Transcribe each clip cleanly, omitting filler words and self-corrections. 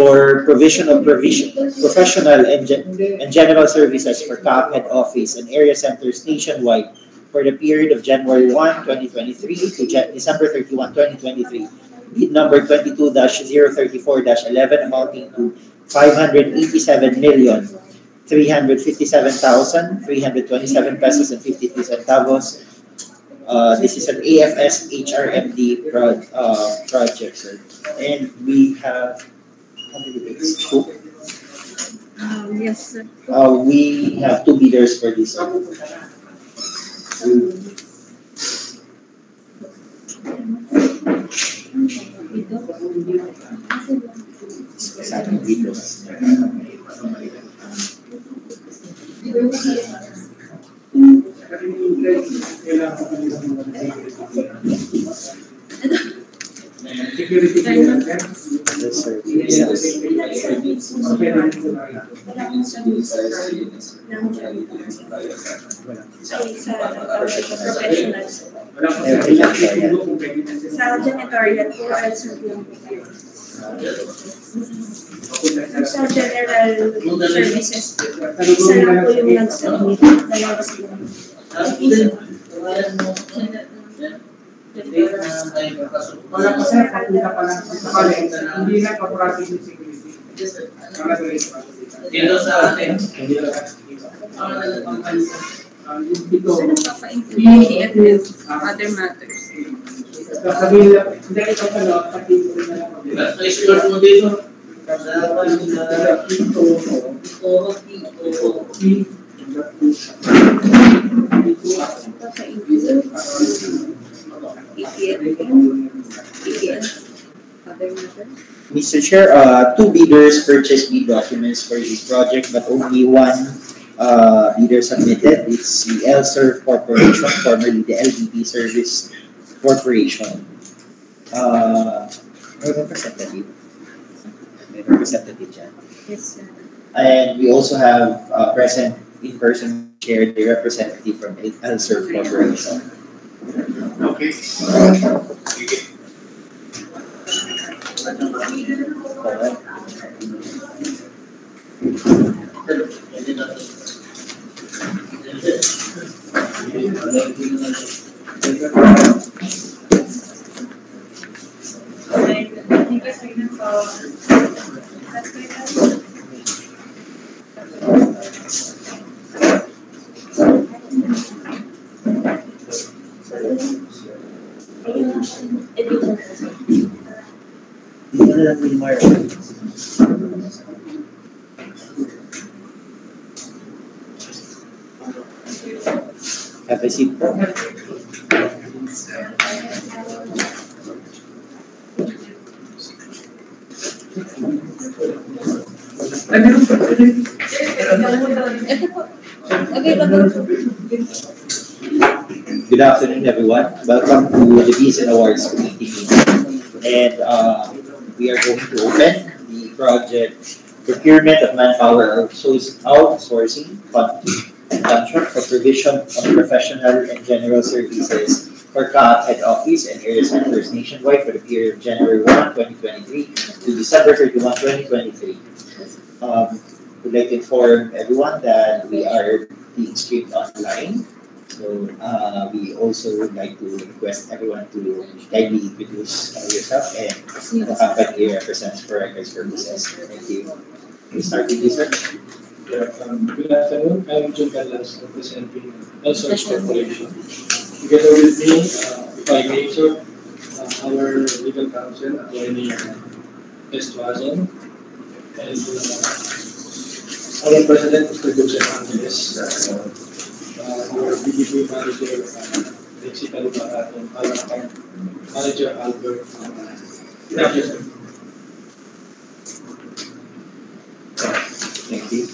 for provision of professional and general services for CAAP head office and area centers nationwide for the period of January 1, 2023 to December 31, 2023. Bid number 22-034-11 amounting to 587,357,327 pesos and 53 centavos. This is an AFS HRMD project, sir. And we have, how many bids? Two? Yes, sir. We have two bidders for this. Security. Yes, sir. Sa janitorial po, sa general services, isa lang po yung nag-submit. Dalawa sila. Wala pa sir, papunta pa lang sa college. Hindi na pa-practice yung security. Dito sa atin. Dito. So, nagpapa-implement other matters. Sabihin lang, hindi ito pa lang, pati ito rin na lang. Na-explore mo dito. Mr. Chair, two bidders purchased bid documents for this project, but only one bidder submitted. It's the L-Serve Corporation, formerly the LDP Service Corporation. Representative. Representative dyan. Yes, sir. And we also have present in person chair the representative from L-Serve Corporation. Okay. Have a seat. Good afternoon, everyone. Welcome to the Peace and Awards meeting. And we are going to open the project Procurement of Manpower Outsourcing contract for provision of professional and general services for CAAP head office and area centers nationwide for the period of January 1, 2023 to December 31, 2023. We'd like to inform everyone that we are being streamed online. So we also would like to request everyone to kindly introduce yourself and the company represents for records purposes. Thank you. We start with you, sir. Good afternoon. I'm Jun Carlas, representing Outsourcing Corporation. Together with me, if I may, sir, our legal counsel, Attorney Estuazon, and our president, Mr. Joseph Angeles, our BDP manager, Mexican manager Albert. Thank you, sir. Thank you.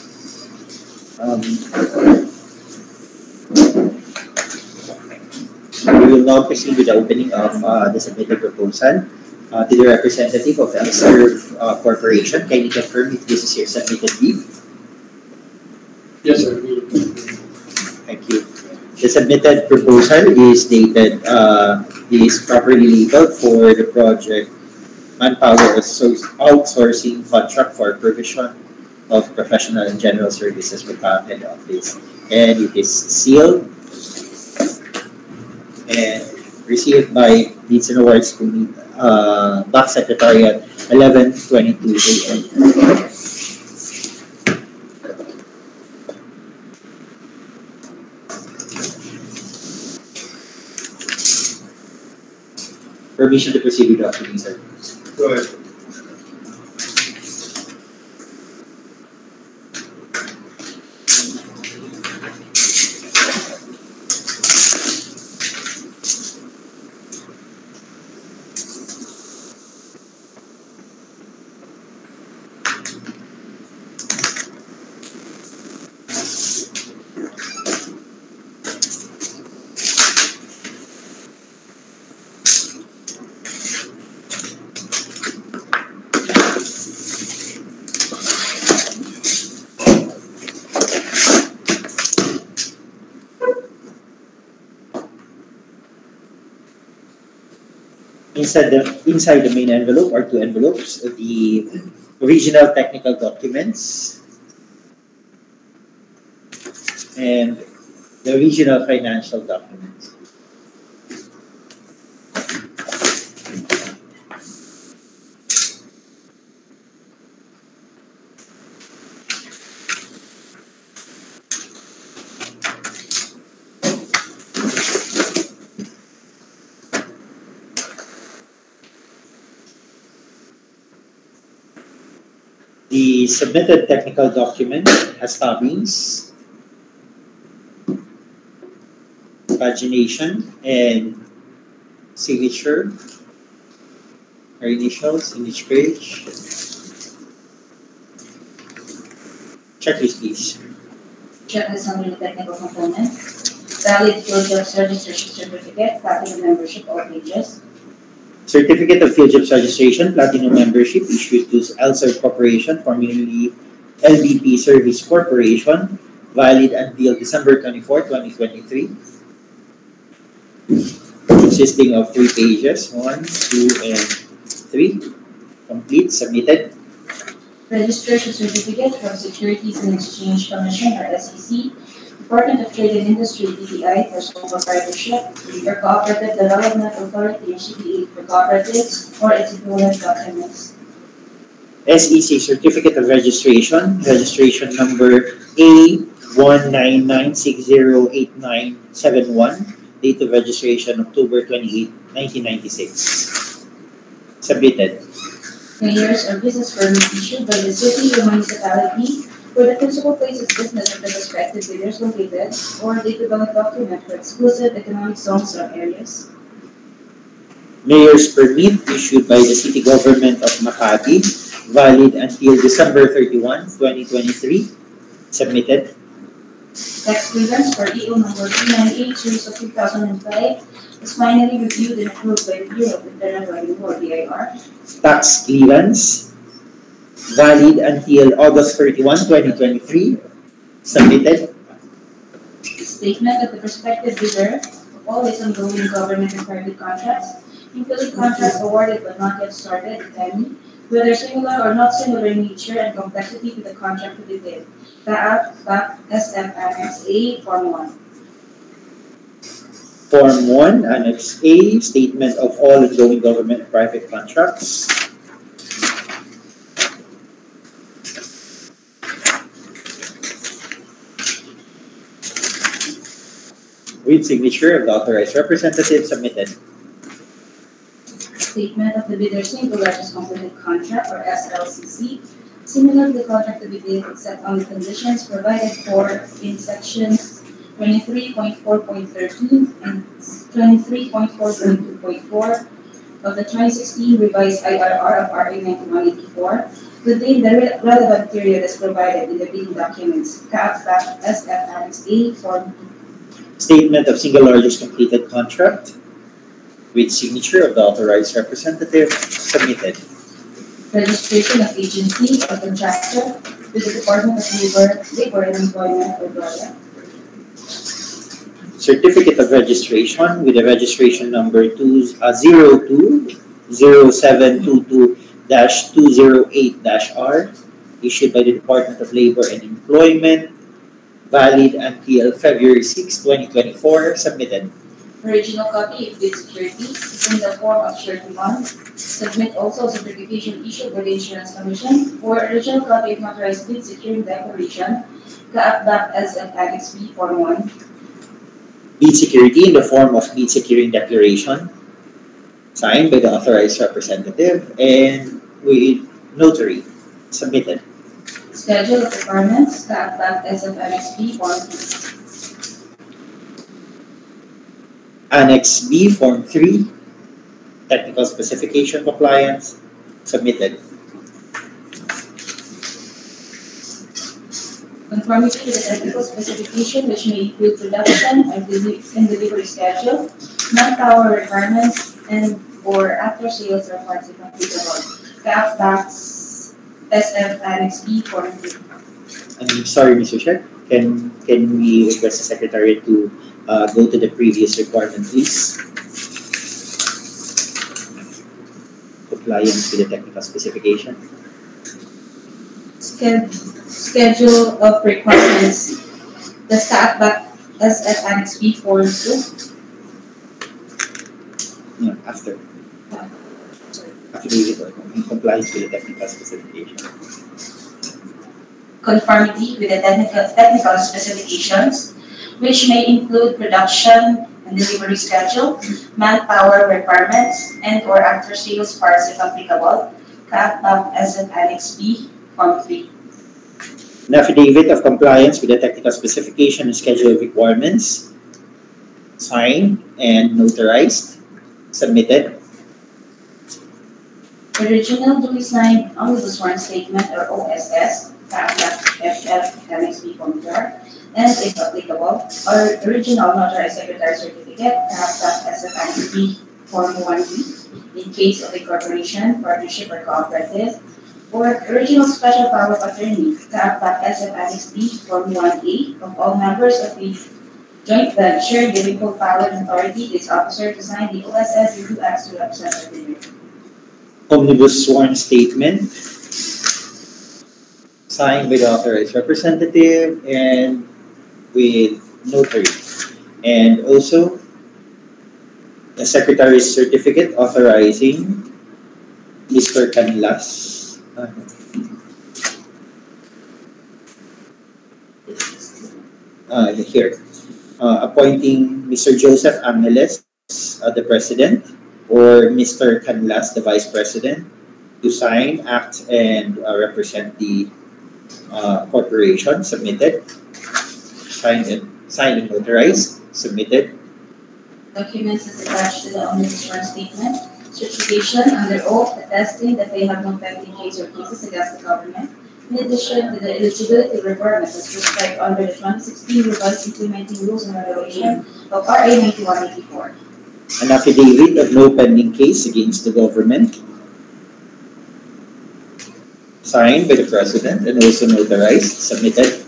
We will now proceed with the opening of the submitted proposal to the representative of L-Serve Corporation. Can you confirm if this is your submitted bid? Yes, sir. Thank you. The submitted proposal is dated, is properly labeled for the project Manpower outsourcing contract for provision of professional and general services with CAAP head office. And it is sealed and received by Leads and Awards BAC Secretariat 11:22 a.m. Permission to proceed with documents, sir. Go ahead. Inside the main envelope are two envelopes, the original technical documents and the original financial documents. The submitted technical document has tabings, pagination, and signature, our initials in each page. Checklist, please. Check the summary of technical component. Valid field job registration certificate, platinum membership, all pages. Certificate of Field Jobs Registration, Platinum Membership issued to ELSER Corporation, formerly LBP Service Corporation, valid until December 24, 2023. Consisting of 3 pages, 1, 2, and 3. Complete, submitted. Registration certificate from Securities and Exchange Commission or SEC, Department of Trade and Industry DTI for sole proprietorship, or Cooperative Development Authority or CPA for cooperatives or its equivalent documents. SEC Certificate of Registration, registration number A199608971, date of registration October 28, 1996. Submitted. Mayor's or business permit issued by the city or municipality where the principal place of business of the respective bidders located, or the equivalent document for exclusive economic zones or areas. Mayor's permit issued by the city government of Makati, valid until December 31, 2023. Submitted. Tax clearance for EO number 398 series of 2005 is finally reviewed and approved by the Bureau of Internal Revenue or BIR. Tax clearance, valid until August 31, 2023. Submitted. Statement of the prospective bidder of all its ongoing government and private contracts, including contracts awarded but not yet started, if any, whether similar or not similar in nature and complexity to the contract to be bid. CAAP, BAC, SF, Annex A, Form 1. Form 1, Annex A, statement of all ongoing government and private contracts. With signature of the authorized representative, submitted. Statement of the bidder's single largest completed contract or SLCC, similar to the contract to be bid except on the conditions provided for in sections 23.4.13 and 23.4.2.4 of the 2016 revised IRR of RA 9184 within the relevant period as provided in the bidding documents, CAAP, BAC, SF, Annex A, Form. Statement of single largest completed contract with signature of the authorized representative, submitted. Registration of agency or contractor with the Department of Labor and Employment or DORA. Certificate of registration with the registration number 02 0722-208-R, issued by the Department of Labor and Employment, valid until February 6, 2024, submitted. Original copy if with security is in the form of surety bond. Submit also certification issued by the Insurance Commission for original copy of notarized bid securing declaration, CAAP BAC as an Annex B Form 1. Bid security in the form of bid securing declaration, signed by the authorized representative and with notary, submitted. Schedule of requirements, CAAP BAC as an Annex B Form 2. Annex B, Form 3, technical specification compliance, submitted. Conformity with the technical specification which may include production and delivery schedule, manpower requirements, and or after sales reports if applicable. CAAP BAC's SF Annex B Form 3. I'm sorry, Mr. Chair. Can we request the Secretary to go to the previous requirement, please? Compliance with the technical specification. Schedule of requirements. The CAAP BAC SF Annex B Form 2. No, after. Affidavit or in compliance with the technical specification. Conformity with the technical specifications, which may include production and delivery schedule, manpower requirements, and or after sales parts if applicable, CAAP BAC as an Annex B Form 3. An affidavit of compliance with the technical specification and schedule of requirements, signed and notarized, submitted. Original duly signed omnibus sworn statement or OSS, CAAP BAC FF Annex B Form 4, and if applicable, or original notarized secretary certificate, CAAP BAC SF Annex B Form 1B, in case of a corporation, partnership, or cooperative, or original special power of attorney, CAAP BAC SF Annex B Form 1A, of all members of the joint venture giving full power and authority to its officer to sign the OSS and 2 acts to represent the agreement. Omnibus sworn statement, signed by the authorized representative and with notary. And also, the Secretary's certificate authorizing Mr. Canlas. Here. Appointing Mr. Joseph Angeles, the President, or Mr. Canlas, the Vice President, to sign, act, and represent the corporation, submitted. Signed and notarized, submitted. Documents is attached to the omnibus sworn statement. Certification under oath attesting that they have no pending case or cases against the government. In addition to the eligibility requirements as prescribed under the 2016 revised implementing rules and regulations of RA 9184. An affidavit of no pending case against the government, signed by the President and also notarized, submitted.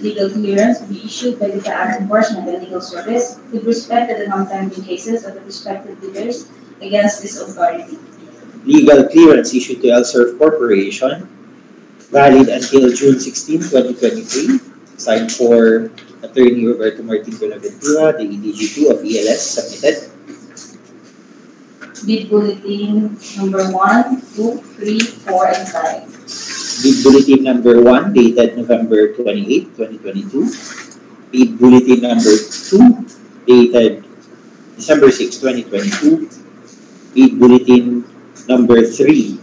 Legal clearance to be issued by the CAAP Enforcement and Legal Service with respect to the non-pending cases of the respective leaders against this authority. Legal clearance issued to Elsurf Corporation, valid until June 16, 2023, signed for Attorney Roberto Martin Bonaventura, the EDG2 of ELS, submitted. Bid Bulletin number 1, 2, 3, 4, and 5. Bid Bulletin number 1, dated November 28, 2022. Bid Bulletin number 2, dated December 6, 2022. Bid Bulletin number 3,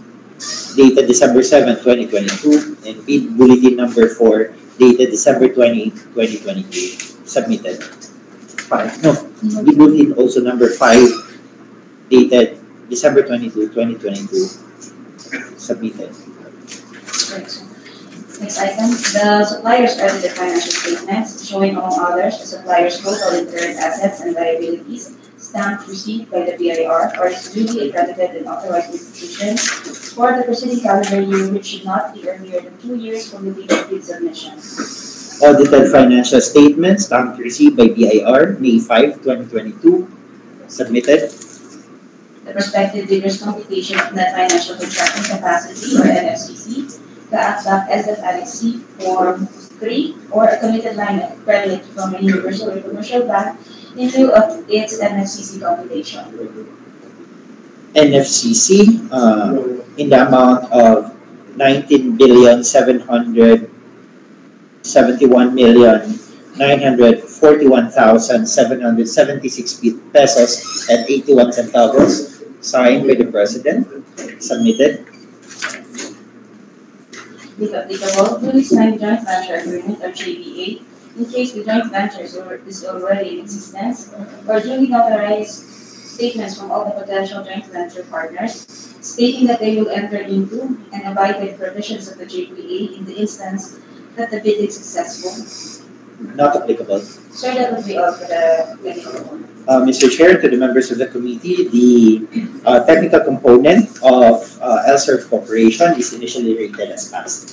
dated December 7, 2022. And Bid Bulletin number 4, dated December 20, 2022. Submitted. 5. No. Bid Bulletin also number 5, dated December 22, 2022. Submitted. Next item, the suppliers credited financial statements showing among others the supplier's total incurred assets and liabilities, stamped received by the BIR or its duly accredited and authorized institutions for the preceding calendar year, which should not be earlier than 2 years from the date of bid submission. Audited financial statements, stamped received by BIR, May 5, 2022, submitted. prospective bidder's computation of net financial contracting capacity, or NFCC, CAAP as the Annex C Form 3, or a committed line of credit from a universal or commercial bank in lieu of its NFCC computation. NFCC in the amount of 19,771,941,776 pesos and 81 centavos, signed by the President, submitted. If applicable, duly signed joint venture agreement or JVA in case the joint venture is already in existence, or duly notarized statements from all the potential joint venture partners stating that they will enter into and abide by the provisions of the JVA in the instance that the bid is successful. Not applicable. Sir, that would be all for the technical component. Mr. Chair, to the members of the committee, the technical component of LSERV Corporation is initially rated as passed.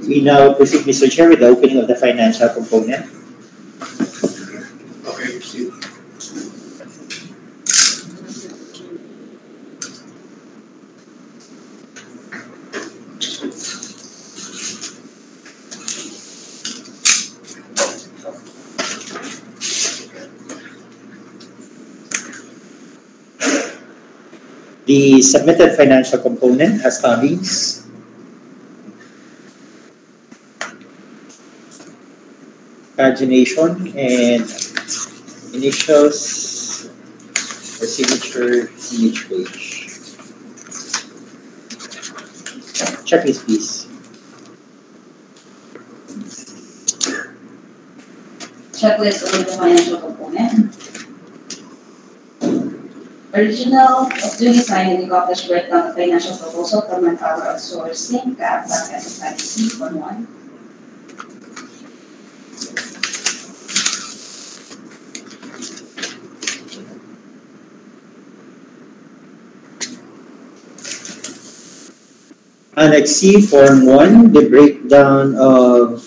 We now proceed, Mr. Chair, with the opening of the financial component. Okay, proceed. The submitted financial component has followings. Pagination and initials or signature in each page. Checklist, please. Checklist of the financial component. Original of duly signed and accomplished breakdown of financial proposal from Manpower Outsourcing, CAAP, BAC, as a C, Form 1. Annex C, Form 1, the breakdown of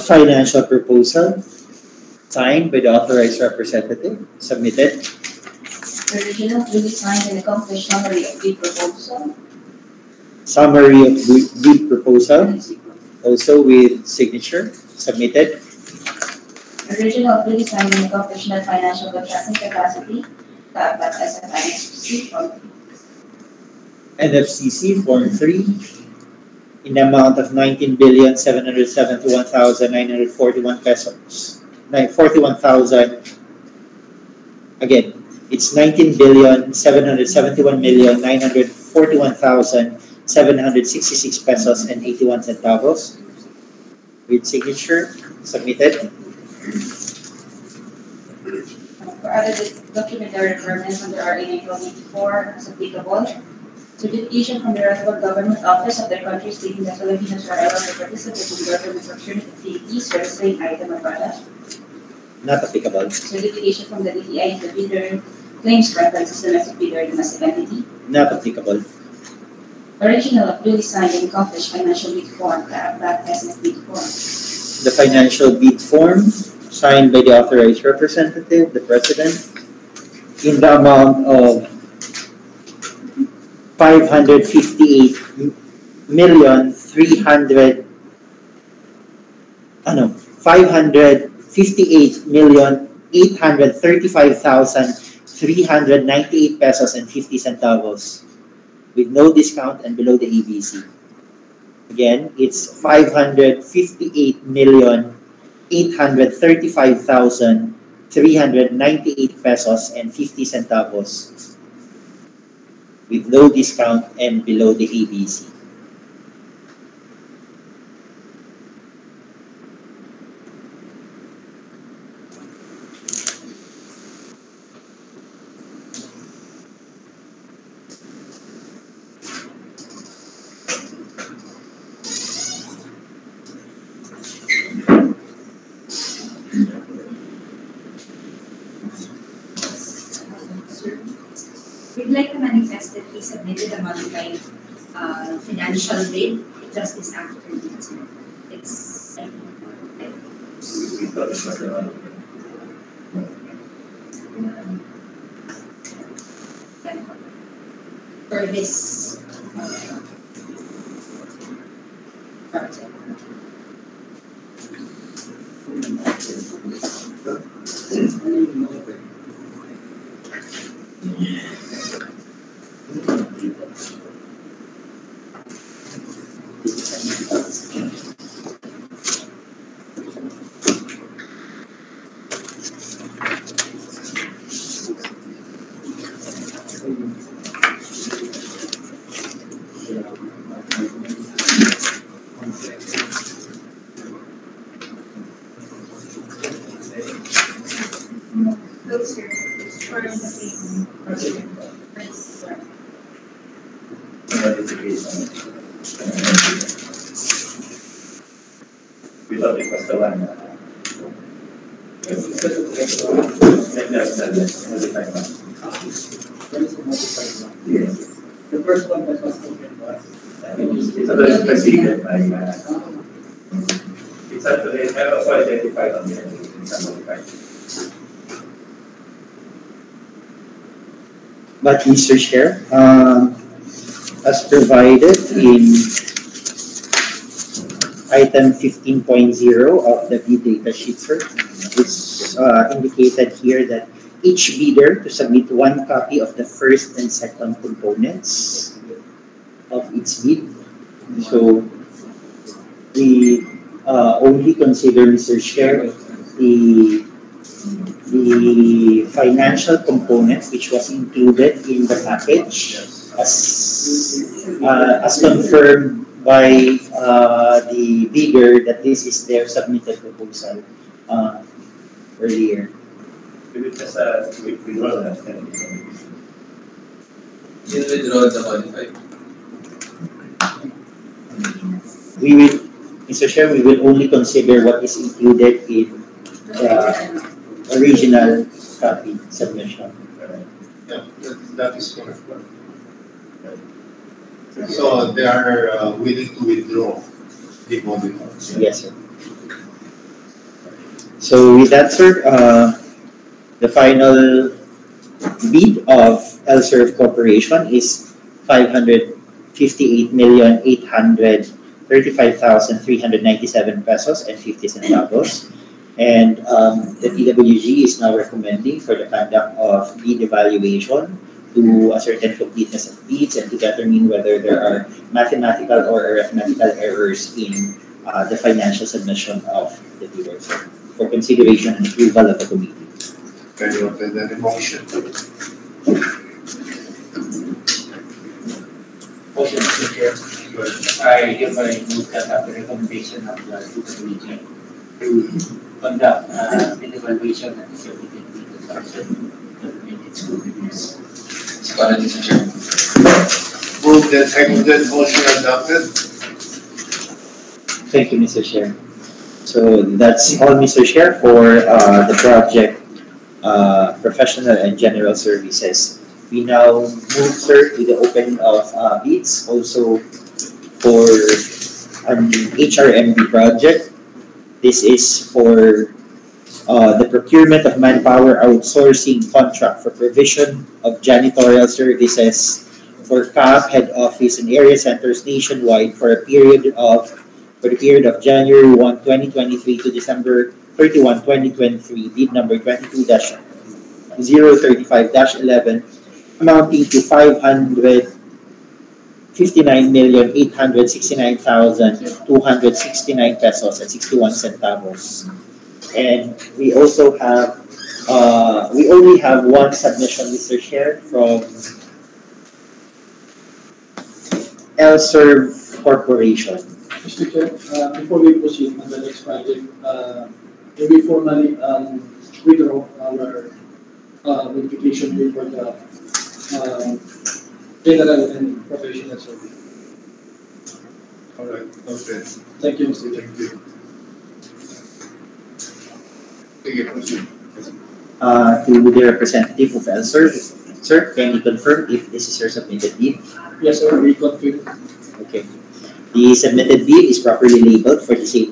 financial proposal, signed by the authorized representative, submitted. Original duly signed and accomplished summary of bid proposal. Summary of bid proposal, also with signature, submitted. Original duly signed and accomplished net financial contracting capacity, CAAP, BAC, as a C, Form 3. NFCC Form 3 in the amount of 19,771,941 pesos. 41,000. Again, it's 19,771,941,766 pesos and 81 centavos. With signature, submitted. For other documentary requirements under RA 1984 as applicable, certification from the relevant government office of their country stating that Filipinos are allowed to participate in government procurement activities for the same item or product. Not applicable. Certification from the DTI if the bidder claims preference as domestic bidder or domestic entity. Not applicable. Original of duly signed and accomplished financial bid form, BAC, as bid form. The financial bid form signed by the authorized representative, the President, in the amount of 558,835,398 pesos and 50 centavos with no discount and below the ABC. Again, it's 558,835,398 pesos and 50 centavos with no discount and below the ABC. financial bid just this afternoon. It's for this project. Those are for the same price. Without the cost of one. Yes. The first one that was spoken was. It's a very specific, it's actually, I also identified on there, it's unmodified. But Mr. Chair, as provided in item 15.0 of the bid data sheet, sir, it's indicated here that each bidder to submit one copy of the first and second components of its bid. So we only consider, Mr. Chair, the financial component which was included in the package as confirmed by the bidder that this is their submitted proposal earlier. We will just withdraw that. You withdraw the qualified. We will, Mr. Chair, we will only consider what is included in the original copy submission. Yeah, that is correct. So they are willing to withdraw the modifiers. Yes, sir. So with that, sir, the final bid of LSERV Corporation is 558,835,397 pesos and 50 centavos. And the TWG is now recommending for the conduct of bid evaluation to ascertain completeness of bids and to determine whether there are mathematical or arithmetical errors in the financial submission of the bidders for consideration and approval of the committee. Can you attend any motion? Motion, Mr. Chair. I hereby move that after recommendation of the TWG to conduct an evaluation and submitted to the council in its committees. Seconded, Mr. Chair. Moved and seconded, motion adopted. Thank you, Mr. Chair. So that's all, Mr. Chair, for the project professional and general services. We now move, sir, to the opening of bids, also for an HRMB project. This is for the procurement of manpower outsourcing contract for provision of janitorial services for CAAP head office and area centers nationwide for the period of January 1, 2023 to December 31, 2023, bid number 22-035-11, amounting to 559,869,269 pesos and 61 centavos. And we also have, we only have one submission, Mr. Chair, from LSERV Corporation. Mr. Chair, before we proceed on the next project, we will formally withdraw our modification bill for the general and professional service. All right, okay. Thank you, Mr. Chair. Thank you. Sige, proceed. To the representative of LSERV. Sir, can you confirm if this is your submitted bid? Yes, sir, we confirm. Okay. The submitted bid is properly labeled for the same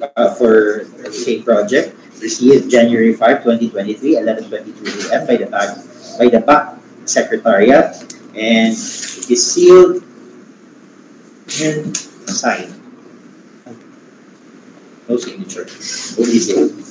project. Received January 5, 2023, 11:22 a.m. by the BAC Secretariat, and it is sealed and signed. No signature. Only sealed.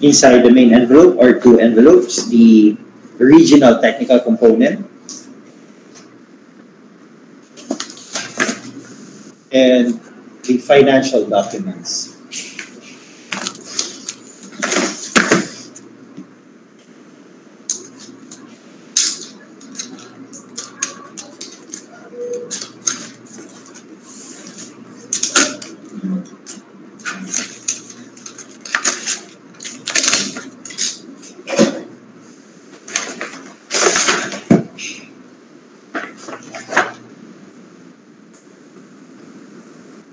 Inside the main envelope are two envelopes, the regional technical component and the financial documents.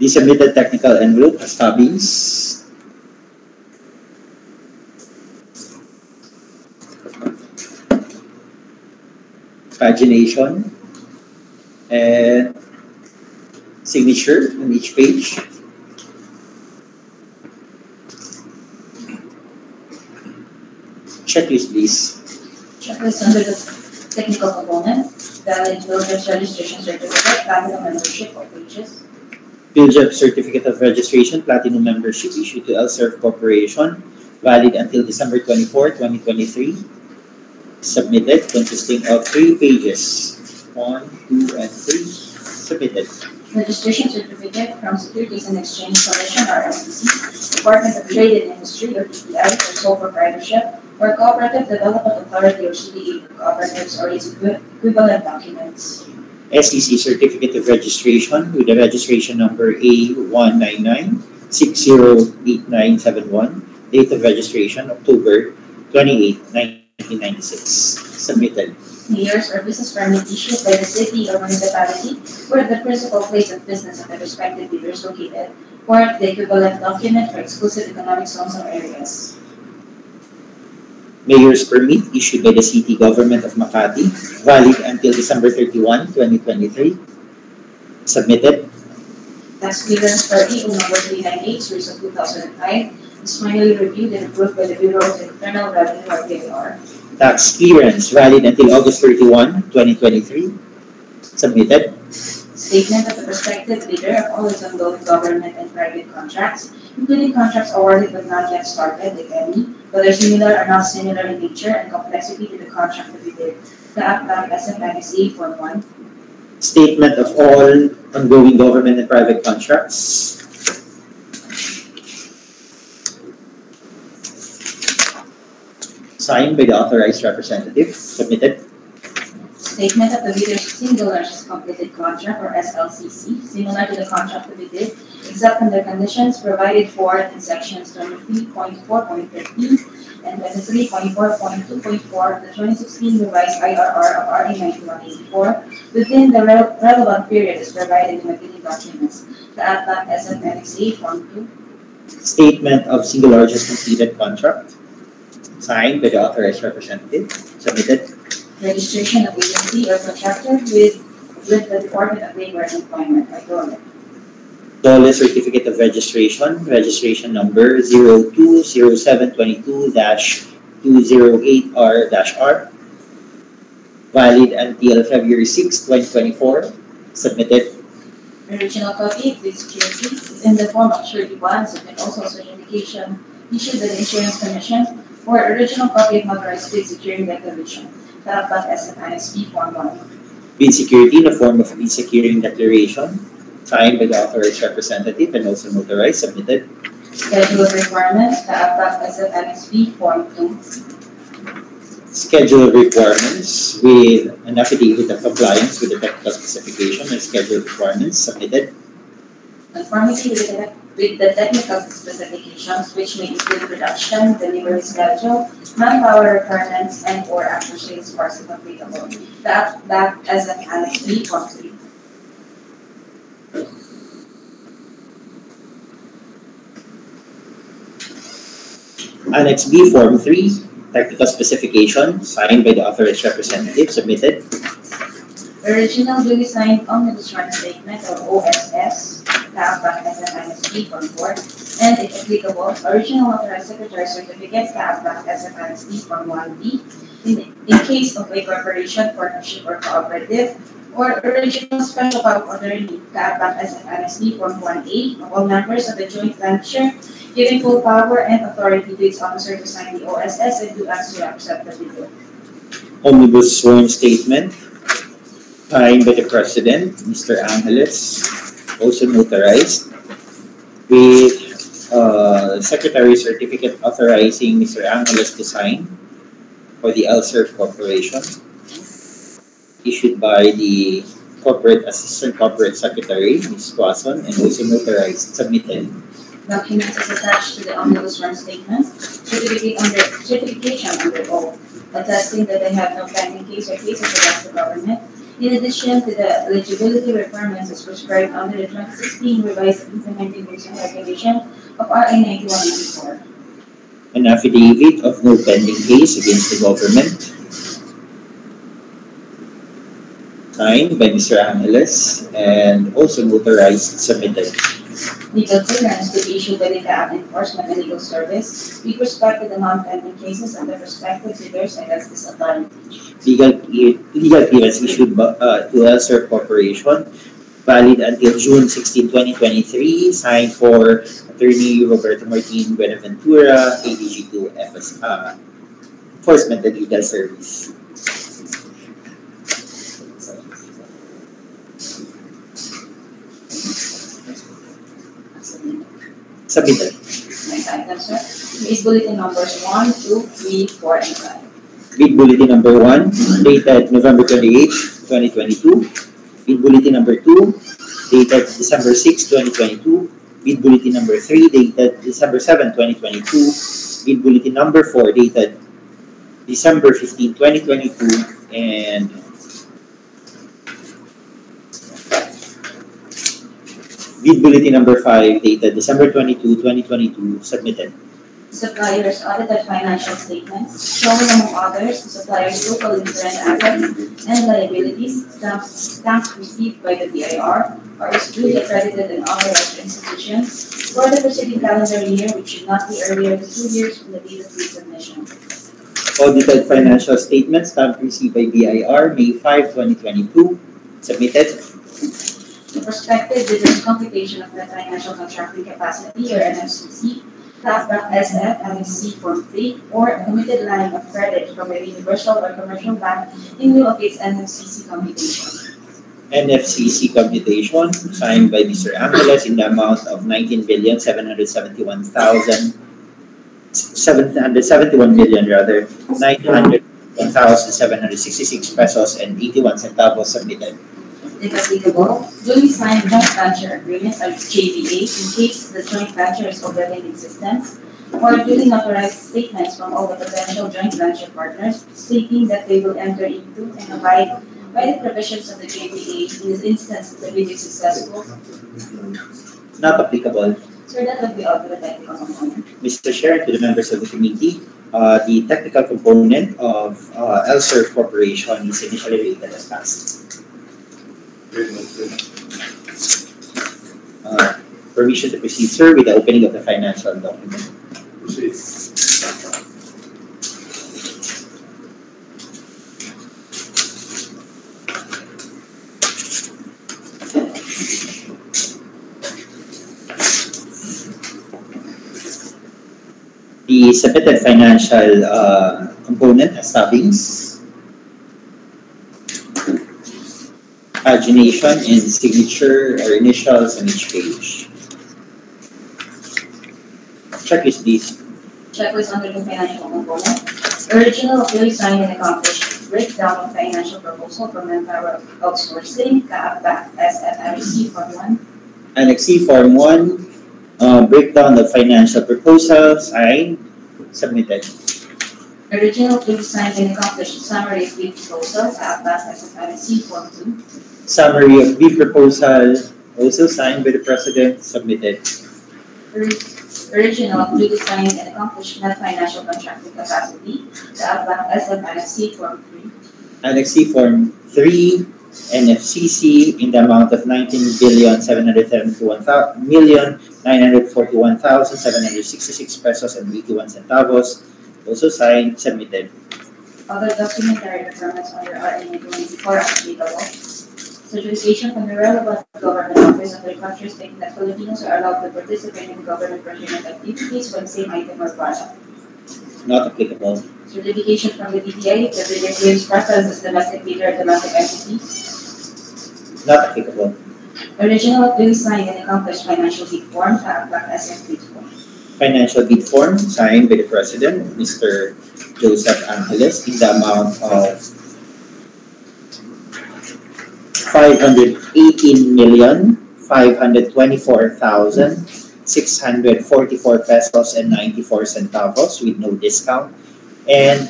The submitted technical envelope has tabbies, pagination, and signature on each page. Checklist, please. Checklist under the technical component, valid builder's registration certificate, platinum membership or pages. PhilJEP Certificate of Registration, Platinum Membership issued to LSERV Corporation, valid until December 24, 2023. Submitted, consisting of 3 pages. 1, 2, and 3. Submitted. Registration certificate from Securities and Exchange Commission or SEC, Department of Trade and Industry or DTI or sole proprietorship, or Cooperative Development Authority or CDA for cooperatives or its equivalent documents. SEC Certificate of Registration with the registration number A199608971. Date of registration October 28, 1996. Submitted. Mayor's or business permit issued by the city or municipality where the principal place of business of the respective bidder is located, or the equivalent document for exclusive economic zones or areas. Mayor's permit issued by the city government of Makati, valid until December 31, 2023. Submitted. Tax clearance for EO number 398, series of 2005, is finally reviewed and approved by the Bureau of Internal Revenue or BIR. Tax clearance valid until August 31, 2023. Submitted. Statement of the prospective bidder of all its ongoing government and private contracts, including contracts awarded but not yet started, if any, whether similar or not similar in nature and complexity to the contract to be bid. CAAP SFNSA Form 1. Statement of all ongoing government and private contracts. Signed by the authorized representative. Submitted. Statement of the bidder's single largest completed contract or SLCC, similar to the contract to be bid, except under conditions provided for in sections 23.4.13 and 23.4.2.4 of the 2016 revised IRR of RA 9184 within the relevant period as provided in the bidding documents. The APAC SFNXA Form 2. Statement of single largest completed contract. Signed by the authorized representative. Submitted. Registration of agency or contractor with the Department of Labor and Employment or DOLE. DOLE Certificate of Registration, registration number 020722-208R-R, valid until February 6, 2024. Submitted. Original copy, please security, in the form of surety bonds and also certification issued by the Insurance Commission, or original copy of notarized bid securing declaration, dapat as an ISP Form 1. Bid security in the form of bid securing declaration, signed by the authorized representative and also notarized, submitted. Schedule of requirements, dapat as an ISP Form 2. Schedule of requirements with an affidavit of compliance with the technical specification and schedule of requirements, submitted. Conformity with the technical specifications, which may include production, delivery schedule, manpower requirements, and or after sales parts if applicable. That as an Annex B Form 3. Annex B Form 3, technical specification, signed by the authorized representative, submitted. Original duly signed omnibus run statement or OSS, dapat as an Annex B Form 4, and if applicable, original authorized secretary certificate, dapat as an Annex B Form 1B, in case of a corporation, partnership, or cooperative, or original special power of attorney, dapat as an Annex B Form 1A of all members of the joint venture, giving full power and authority to its officer to sign the OSS and to act to accept the bid. Omnibus sworn statement, signed by the President, Mr. Angeles, also notarized, with Secretary Certificate authorizing Mr. Angeles to sign for the LSERF Corporation, issued by the Corporate Assistant Corporate Secretary, Ms. Quason, and also notarized, submitted. Documents is attached to the omnibus run statement, certification under oath, attesting that they have no pending case or cases against the government, in addition to the eligibility requirements as prescribed under the 2016 revised implementing rules and regulation of RA 9184. An affidavit of no pending case against the government, signed by Mr. Angeles, and also notarized, submitted. Legal clearance to be issued by the CAAP Enforcement and Legal Service with respect to the non-pending cases and the prospective bidders against this authority. Legal clearance issued to LSERF Corporation, valid until June 16, 2023, signed for Attorney Roberto Martin Buenaventura, ADG2 Enforcement and Legal Service. Submitted. Next item, sir. Bid bulletin numbers 1, 2, 3, 4, and 5. Bid bulletin number 1, dated November 28, 2022. Bid bulletin number 2, dated December 6, 2022. Bid bulletin number 3, dated December 7, 2022. Bid bulletin number 4, dated December 15, 2022. And bid bulletin number 5, dated December 22, 2022, submitted. Suppliers audited financial statements showing, among others, the supplier's local and current assets and liabilities, stamps received by the BIR, or is duly accredited and authorized institutions for the preceding calendar year, which should not be earlier than 2 years from the date of resubmission. Audited financial statements, stamp received by BIR, May 5, 2022, submitted. The prospective bidder's computation of the financial contracting capacity, or NFCC, dapat SF Annex C Form 3, or a committed line of credit from a universal or commercial bank in lieu of its NFCC computation. NFCC computation, signed by Mr. Angeles in the amount of 901,766 pesos and 81 centavos, submitted. If applicable, duly signed joint venture agreements or JVA in case the joint venture is already in existence, or duly notarized statements from all the potential joint venture partners stating that they will enter into and abide by the provisions of the JVA in this instance the bid is successful. Not applicable. Sir, that would be all for the technical component. Mr. Chair, to the members of the committee, the technical component of LSERF Corporation is initially rated as passed. Permission to proceed, sir, with the opening of the financial document. Proceed. The submitted financial component as stabbings, pagination and signature or initials on each page. Checklist please. Checklist under the financial component. Original fully signed and accomplished breakdown of financial proposal from Manpower Outsourcing, CAAP, BAC, SFRC, Form 1. Annex C Form 1, breakdown of financial proposal, signed, submitted. Original fully signed and accomplished summary of bid proposal, CAAP, BAC, SFRC, Form 2. Summary of bid proposal, also signed by the President, submitted. Original fully signed and accomplished non-financial contracting capacity, CAAP, BAC, SFRC, Form 3. Annex C Form 3, NFCC in the amount of 19,771,941,766 pesos and 81 centavos. Also signed, submitted. Other documentary requirements under RNA 24 applicable. Certification from the relevant government office of the country stating that Filipinos are allowed to participate in government procurement activities when same item or product. Not applicable. Certification from the DTI that the claims preference as domestic bidder or domestic entity. Not applicable. Original fully signed and accomplished financial bid form, CAAP, SF bid form. Financial bid form signed by the President, Mr. Joseph Angeles, in the amount of 518,524,644 pesos and 94 centavos with no discount and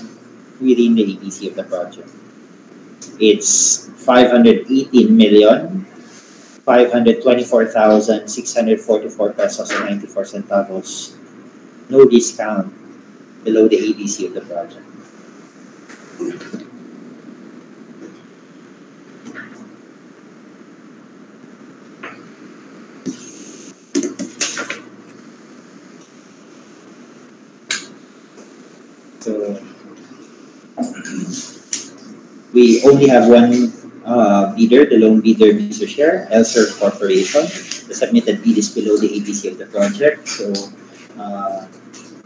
within the EPC of the project. It's 518,524,644 pesos and 94 centavos. No discount below the ABC of the project. So we only have one bidder, the lone bidder, Mr. Chair, Elser Corporation. The submitted bid is below the ABC of the project. So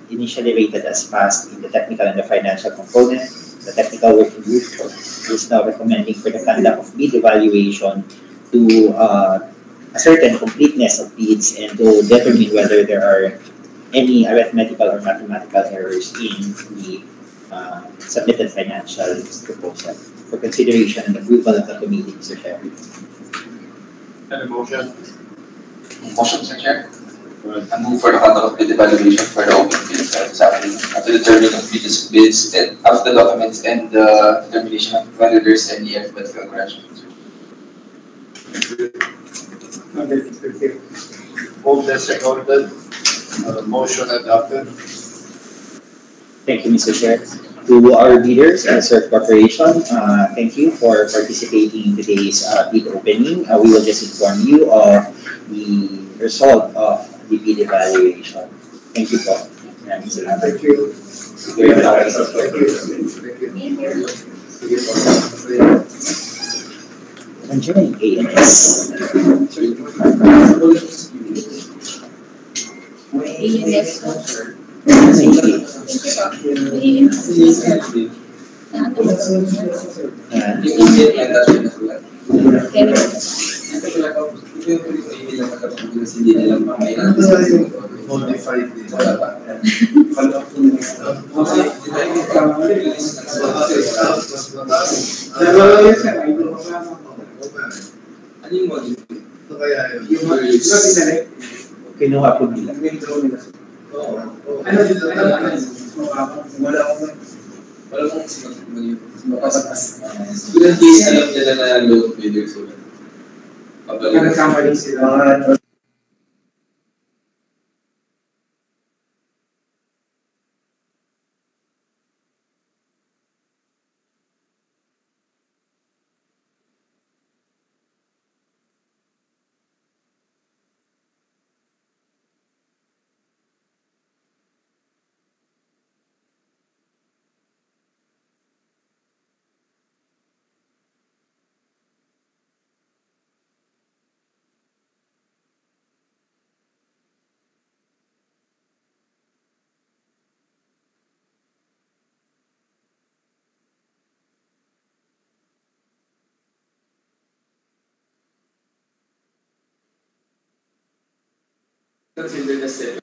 initially rated as passed in the technical and the financial component. The technical working group is now recommending for the conduct of bid evaluation to ascertain completeness of bids and to determine whether there are any arithmetical or mathematical errors in the submitted financial proposal for consideration and approval of the committee, Mr. Chair. Any motion? Motion, Mr. Chair. I move for the conduct of bid evaluation for the open bids after determining of bids and after the documents and the determination of whether there's any arithmetical corrections. Moved and seconded. Motion adopted. Thank you, Mr. Chair. To our bidders, Elser Corporation, thank you for participating in today's bid opening. We will just inform you of the result of the bid evaluation. Thank you po. Thank you. Engineering ANS. Modified. Kinuha po nila. Ilang days alam nila na low video so Nagkamali sila. consider the set.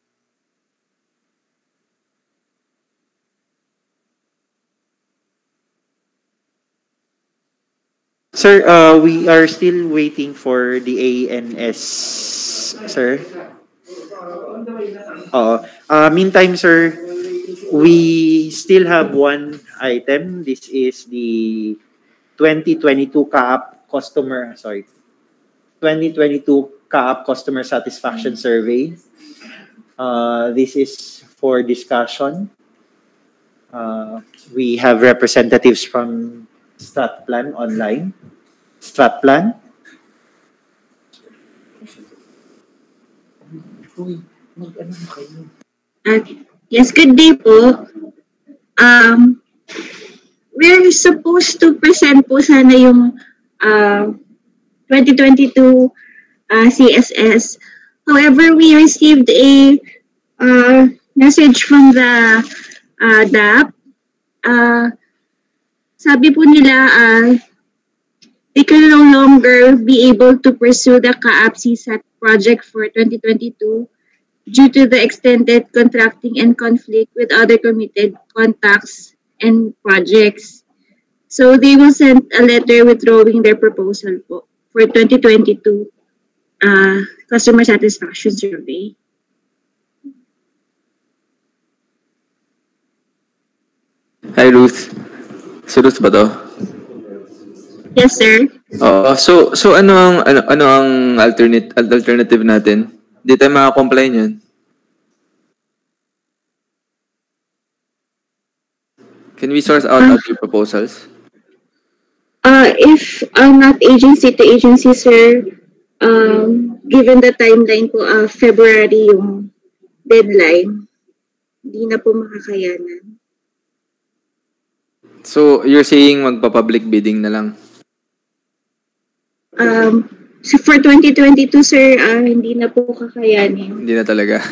Sir, we are still waiting for the ANS, sir. Meantime, sir, we still have one item. This is the 2022 CAAP customer, sorry, 2022 CAAP customer satisfaction survey. This is for discussion. We have representatives from StatPlan online. StatPlan. Yes, good day po. We're supposed to present po sana yung 2022 CSS. However, we received a message from the DAP. Sabi po nila they can no longer be able to pursue the CAAP CSAT project for 2022 due to the extended contracting and conflict with other committed contacts and projects. So they will send a letter withdrawing their proposal po for 2022 customer satisfaction survey. Hi Ruth. Si Ruth ba to? Yes, sir. So ano ang alternative natin? Di tayo maka-comply niyan. Can we source out other proposals? If not agency to agency, sir, given the timeline po, February yung deadline, hindi na po makakayanan. So you're saying magpa-public bidding na lang? So for 2022, sir, hindi na po kakayanin. Hindi na talaga.